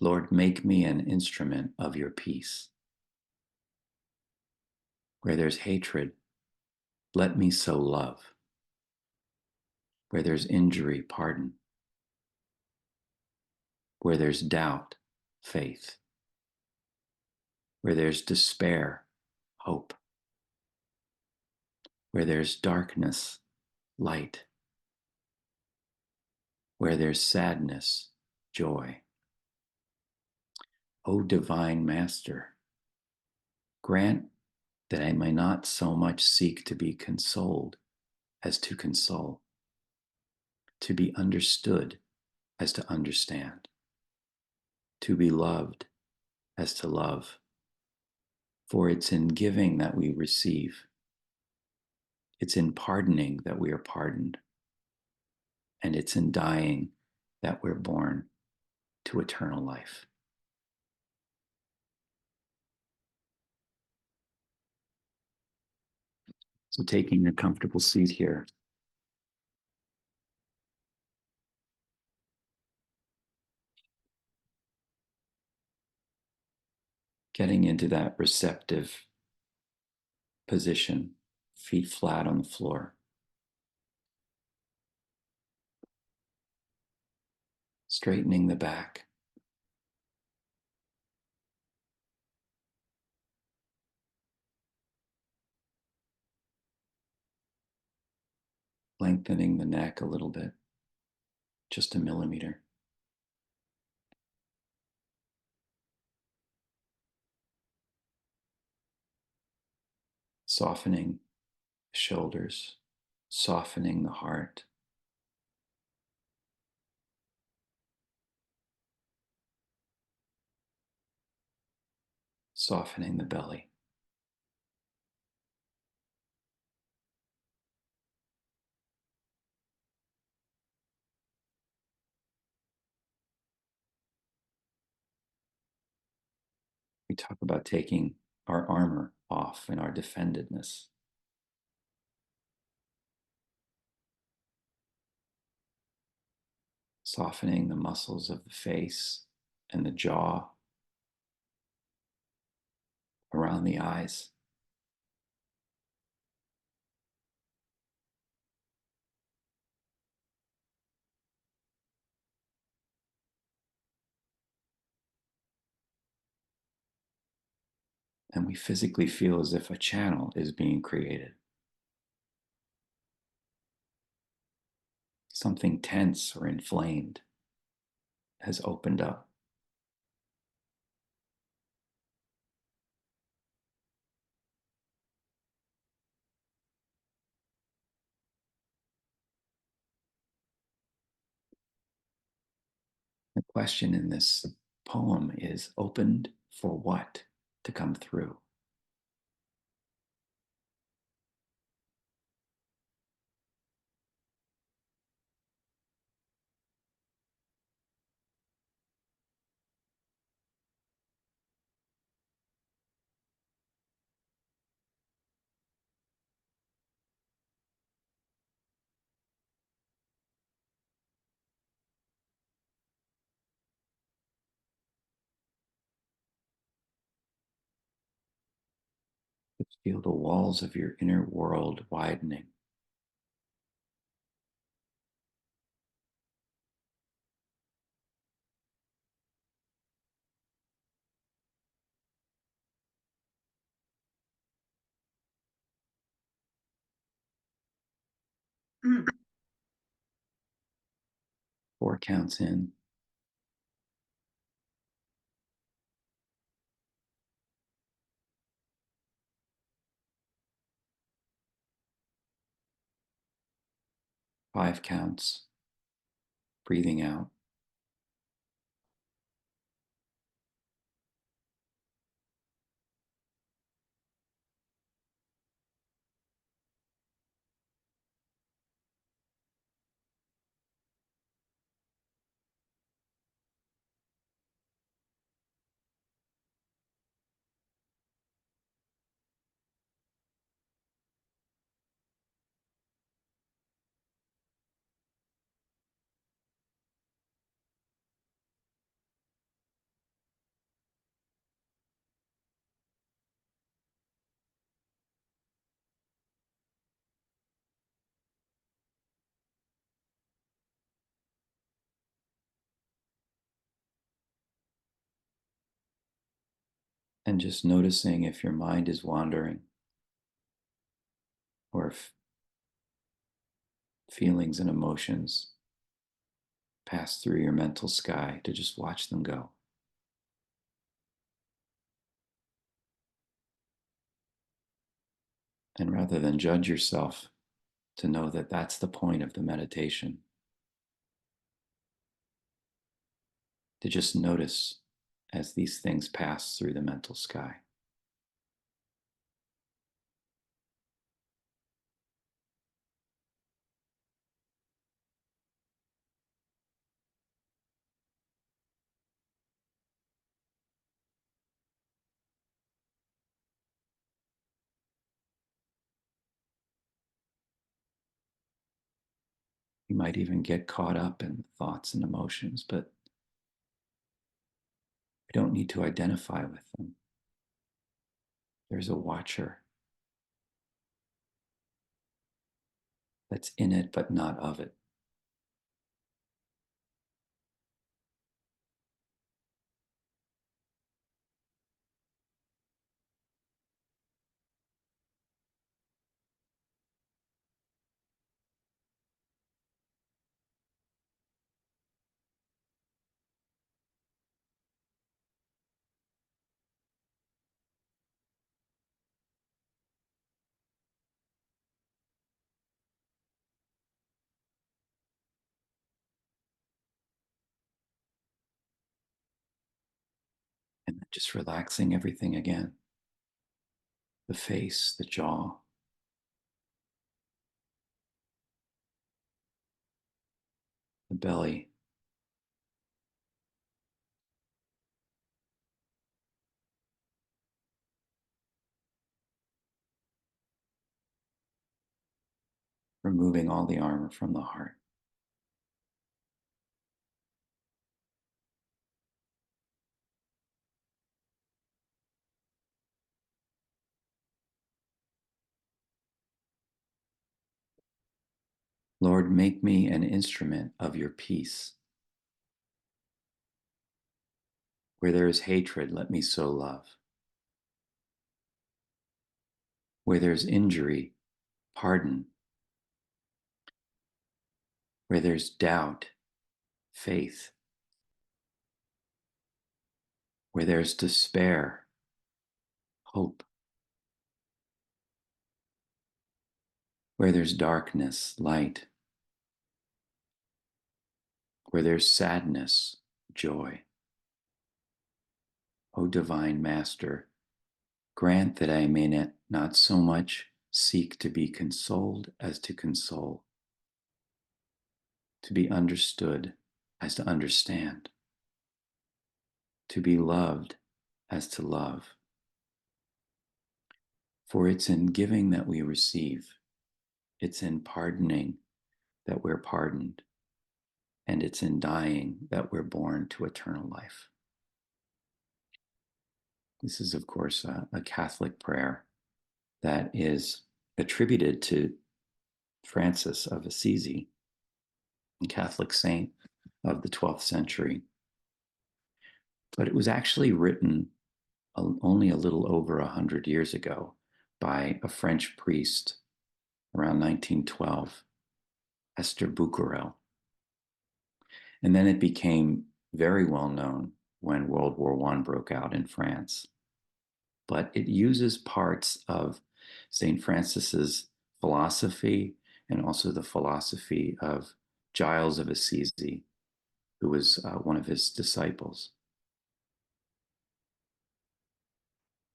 Lord, make me an instrument of your peace. Where there's hatred, let me sow love. Where there's injury, pardon. Where there's doubt, faith. Where there's despair, hope. Where there's darkness, light. Where there's sadness, joy. O divine Master, grant that I may not so much seek to be consoled as to console, to be understood as to understand, to be loved as to love. For it's in giving that we receive. It's in pardoning that we are pardoned. And it's in dying that we're born to eternal life. So taking a comfortable seat here, getting into that receptive position, feet flat on the floor. Straightening the back. Lengthening the neck a little bit, just a millimeter. Softening the shoulders, softening the heart. Softening the belly. We talk about taking our armor off and our defendedness. Softening the muscles of the face and the jaw, around the eyes. And we physically feel as if a channel is being created. Something tense or inflamed has opened up. The question in this poem is opened for what to come through? Just feel the walls of your inner world widening. Mm. 4 counts in. 5 counts. Breathing out. And just noticing if your mind is wandering or if feelings and emotions pass through your mental sky, to just watch them go. And rather than judge yourself, to know that that's the point of the meditation, to just notice as these things pass through the mental sky. You might even get caught up in thoughts and emotions, but we don't need to identify with them. There's a watcher that's in it, but not of it. And just relaxing everything again, the face, the jaw, the belly, removing all the armor from the heart. Lord, make me an instrument of your peace. Where there is hatred, let me sow love. Where there's injury, pardon. Where there's doubt, faith. Where there's despair, hope. Where there's darkness, light. Where there's sadness, joy. O divine Master, grant that I may not so much seek to be consoled as to console, to be understood as to understand, to be loved as to love. For it's in giving that we receive, it's in pardoning that we're pardoned, and it's in dying that we're born to eternal life. This is, of course, a Catholic prayer that is attributed to Francis of Assisi, a Catholic saint of the 12th century. But it was actually written only a little over 100 years ago by a French priest around 1912, Esther Bouguerel. And then it became very well known when World War I broke out in France. But it uses parts of St. Francis's philosophy and also the philosophy of Giles of Assisi, who was one of his disciples.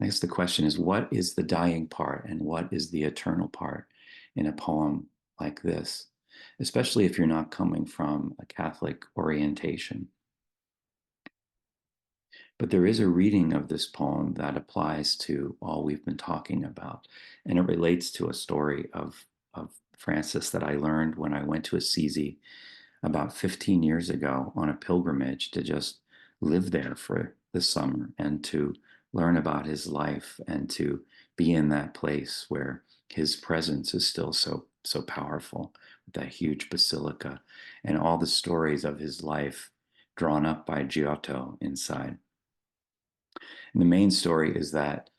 I guess the question is, what is the dying part and what is the eternal part in a poem like this, especially if you're not coming from a Catholic orientation? But there is a reading of this poem that applies to all we've been talking about, and it relates to a story of Francis that I learned when I went to Assisi about 15 years ago on a pilgrimage to just live there for the summer and to learn about his life and to be in that place where his presence is still so powerful, with that huge basilica and all the stories of his life drawn up by Giotto inside. And the main story is that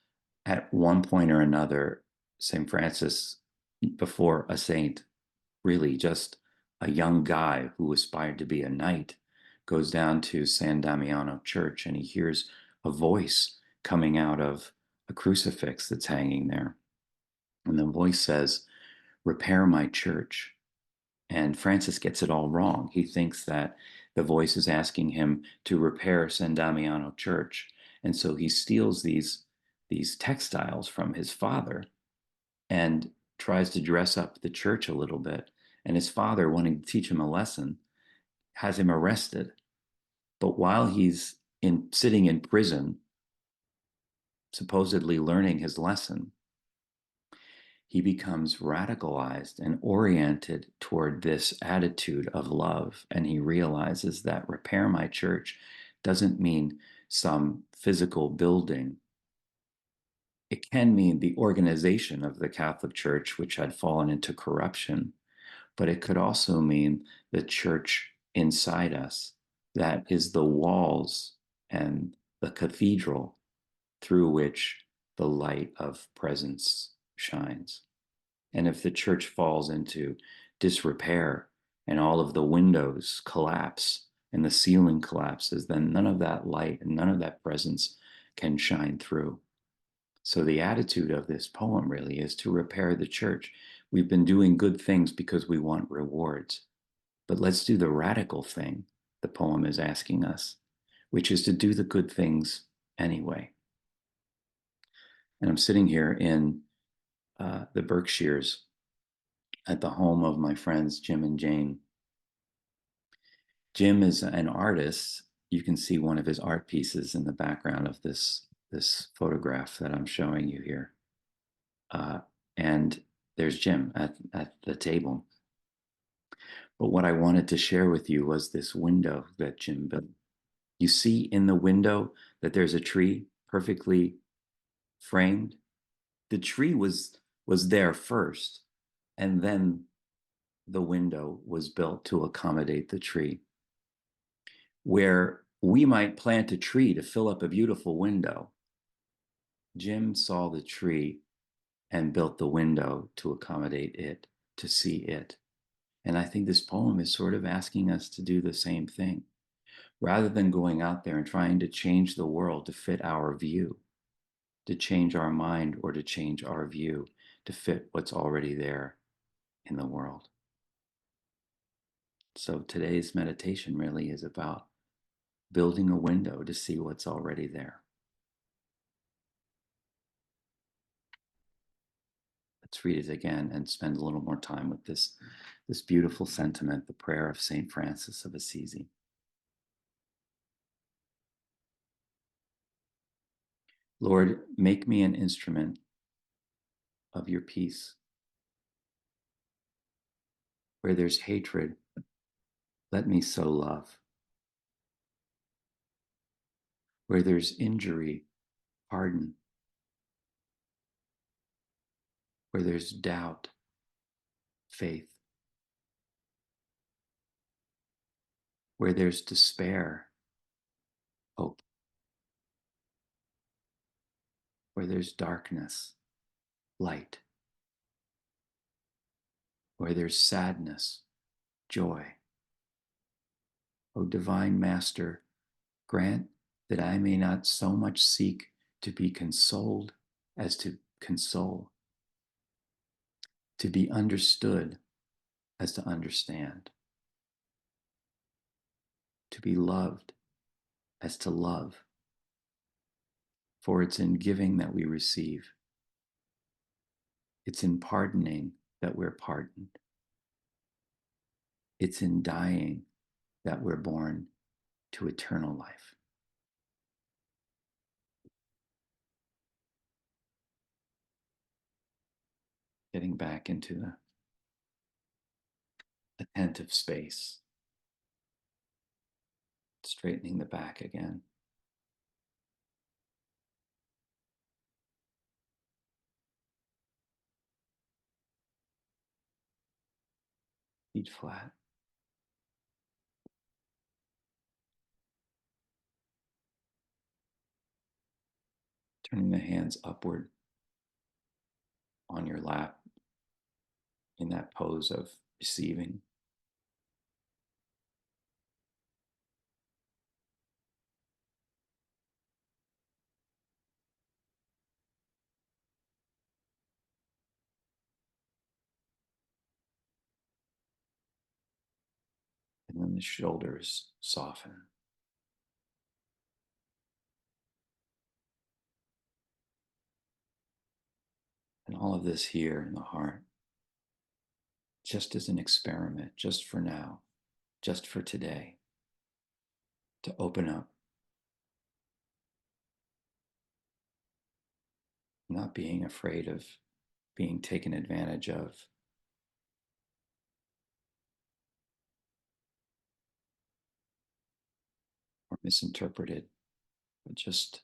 at one point or another, St. Francis, before a saint, really just a young guy who aspired to be a knight, goes down to San Damiano Church and he hears a voice coming out of a crucifix that's hanging there. And the voice says, "Repair my church." And Francis gets it all wrong. He thinks that the voice is asking him to repair San Damiano Church. And so he steals these textiles from his father and tries to dress up the church a little bit. And his father, wanting to teach him a lesson, has him arrested. But while he's sitting in prison, supposedly learning his lesson, he becomes radicalized and oriented toward this attitude of love. And he realizes that repair my church doesn't mean some physical building. It can mean the organization of the Catholic Church, which had fallen into corruption, but it could also mean the church inside us, that is the walls and the cathedral through which the light of presence shines. And if the church falls into disrepair and all of the windows collapse and the ceiling collapses, then none of that light and none of that presence can shine through. So the attitude of this poem really is to repair the church. We've been doing good things because we want rewards, but let's do the radical thing the poem is asking us, which is to do the good things anyway. And I'm sitting here in the Berkshires at the home of my friends Jim and Jane. Jim is an artist. You can see one of his art pieces in the background of this photograph that I'm showing you here. And there's Jim at the table. But what I wanted to share with you was this window that Jim built. You see in the window that there's a tree perfectly framed. The tree was there first, and then the window was built to accommodate the tree. Where we might plant a tree to fill up a beautiful window, Jim saw the tree and built the window to accommodate it, to see it. And I think this poem is sort of asking us to do the same thing. Rather than going out there and trying to change the world to fit our view, to change our mind or to change our view to fit what's already there in the world. So today's meditation really is about building a window to see what's already there. Let's read it again and spend a little more time with this beautiful sentiment, the prayer of St. Francis of Assisi. Lord, make me an instrument of your peace. Where there's hatred, let me sow love. Where there's injury, pardon. Where there's doubt, faith. Where there's despair, hope. Where there's darkness, light. Where there's sadness, joy. O divine Master, grant that I may not so much seek to be consoled as to console, to be understood as to understand, to be loved as to love. For it's in giving that we receive. It's in pardoning that we're pardoned. It's in dying that we're born to eternal life. Getting back into the attentive space, straightening the back again. Feet flat. Turning the hands upward on your lap in that pose of receiving. And then the shoulders soften. And all of this here in the heart, just as an experiment, just for now, just for today, to open up, not being afraid of being taken advantage of, or misinterpreted, but just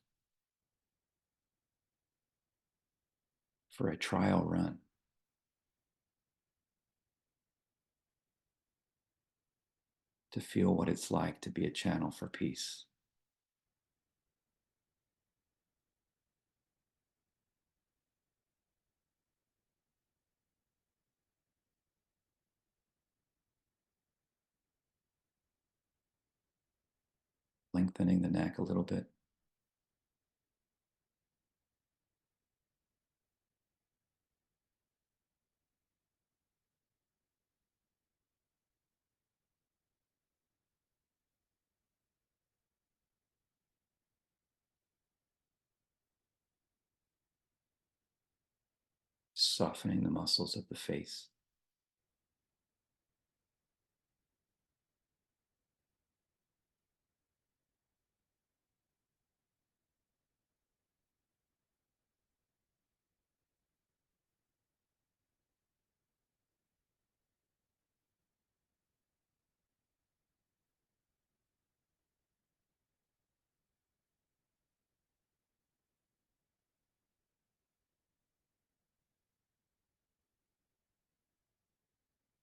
for a trial run. To feel what it's like to be a channel for peace. Lengthening the neck a little bit. Softening the muscles of the face.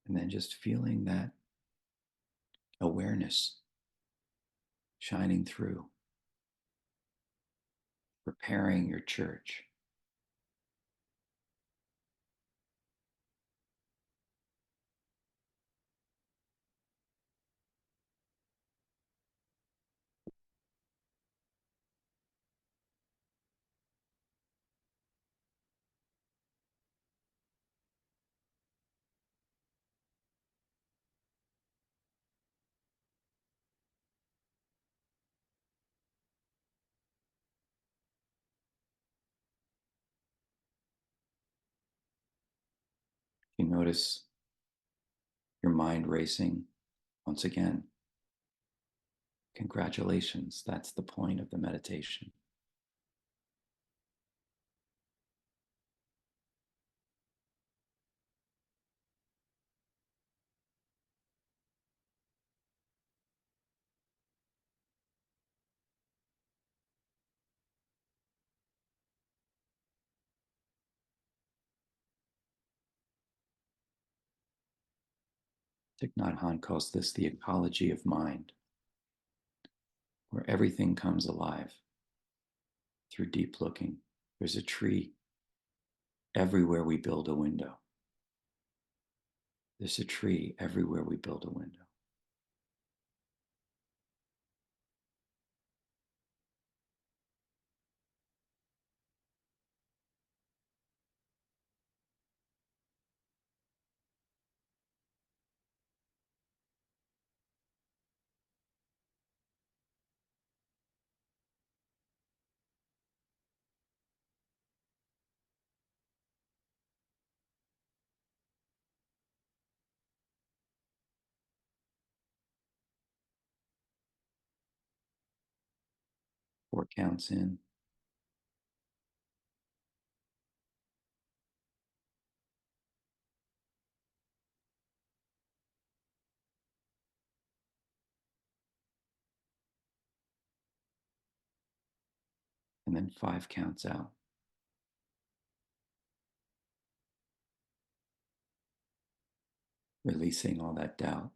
And then just feeling that awareness shining through, preparing your church. You notice your mind racing once again. Congratulations, that's the point of the meditation. Thich Nhat Hanh calls this the ecology of mind, where everything comes alive through deep looking. There's a tree everywhere we build a window. There's a tree everywhere we build a window. Four counts in. And then 5 counts out. Releasing all that doubt.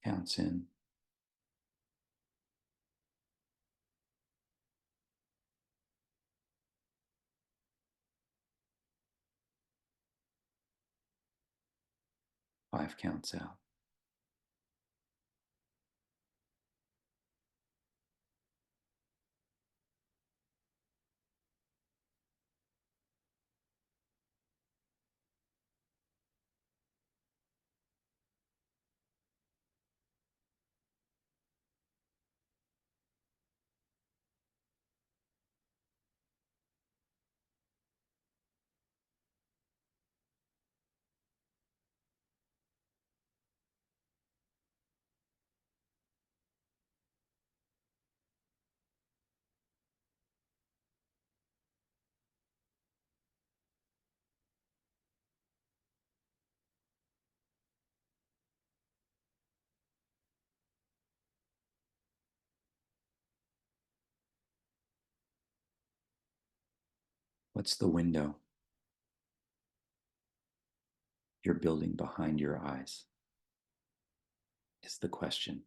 Counts in. Five counts out. What's the window you're building behind your eyes? Is the question.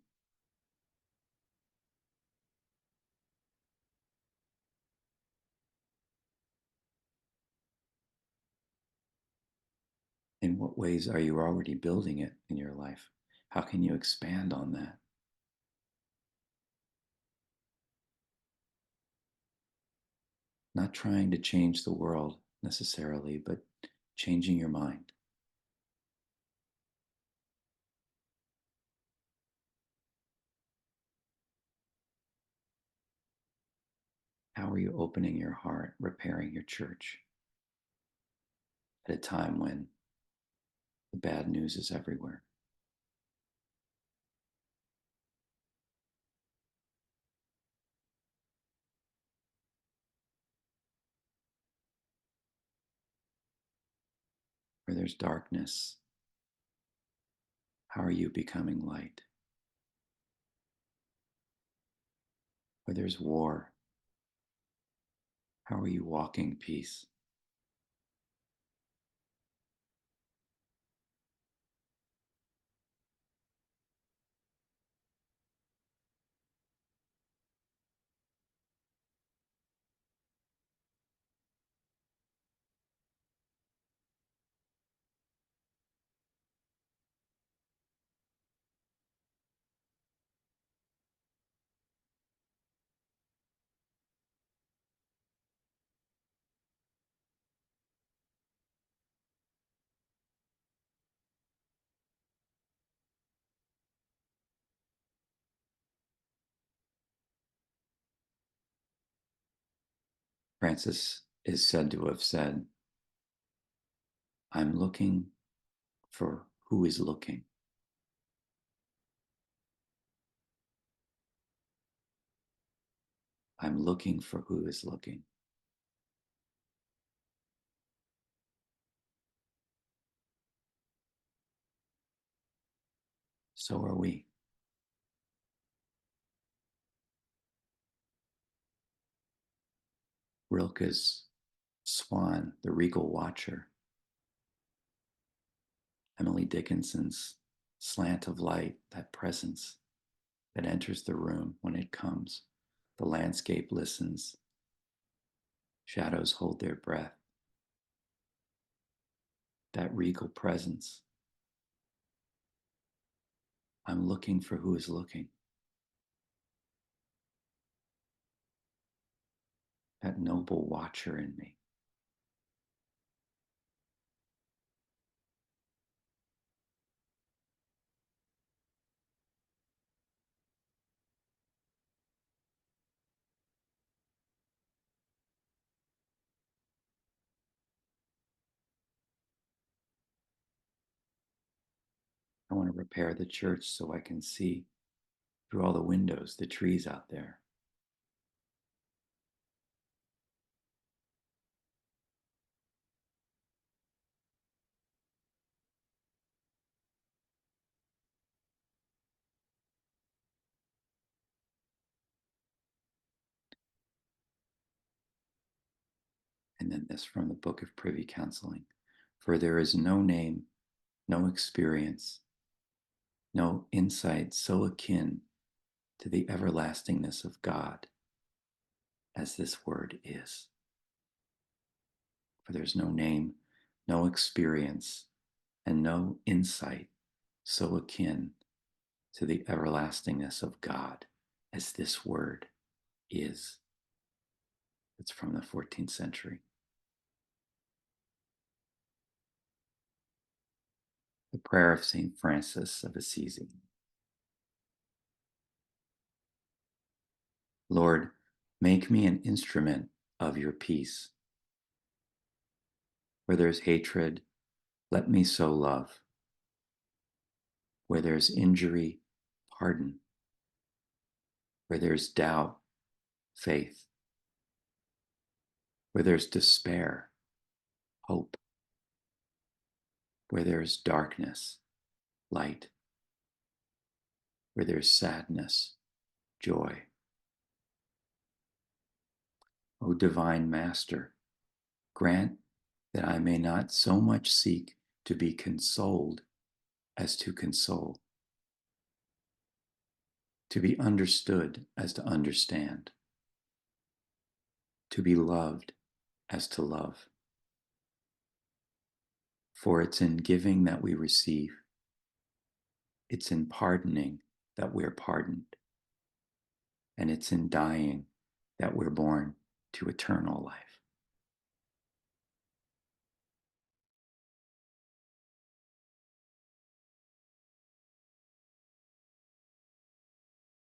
In what ways are you already building it in your life? How can you expand on that? Not trying to change the world necessarily, but changing your mind. How are you opening your heart, repairing your church at a time when the bad news is everywhere? Where there's darkness, how are you becoming light? Where there's war, how are you walking peace? Francis is said to have said, I'm looking for who is looking. I'm looking for who is looking. So are we. Rilke's Swan, the Regal Watcher, Emily Dickinson's slant of light, that presence that enters the room when it comes. The landscape listens, shadows hold their breath. That regal presence. I'm looking for who is looking. That noble watcher in me. I want to repair the church so I can see through all the windows, the trees out there. And then this from the Book of Privy Counseling. For there is no name, no experience, no insight so akin to the everlastingness of God as this word is. For there's no name, no experience, and no insight so akin to the everlastingness of God as this word is. It's from the 14th century. The prayer of St. Francis of Assisi. Lord, make me an instrument of your peace. Where there's hatred, let me sow love. Where there's injury, pardon. Where there's doubt, faith. Where there's despair, hope. Where there's darkness, light. Where there's sadness, joy. O divine Master, grant that I may not so much seek to be consoled as to console, to be understood as to understand, to be loved as to love. For it's in giving that we receive, it's in pardoning that we're pardoned, and it's in dying that we're born to eternal life.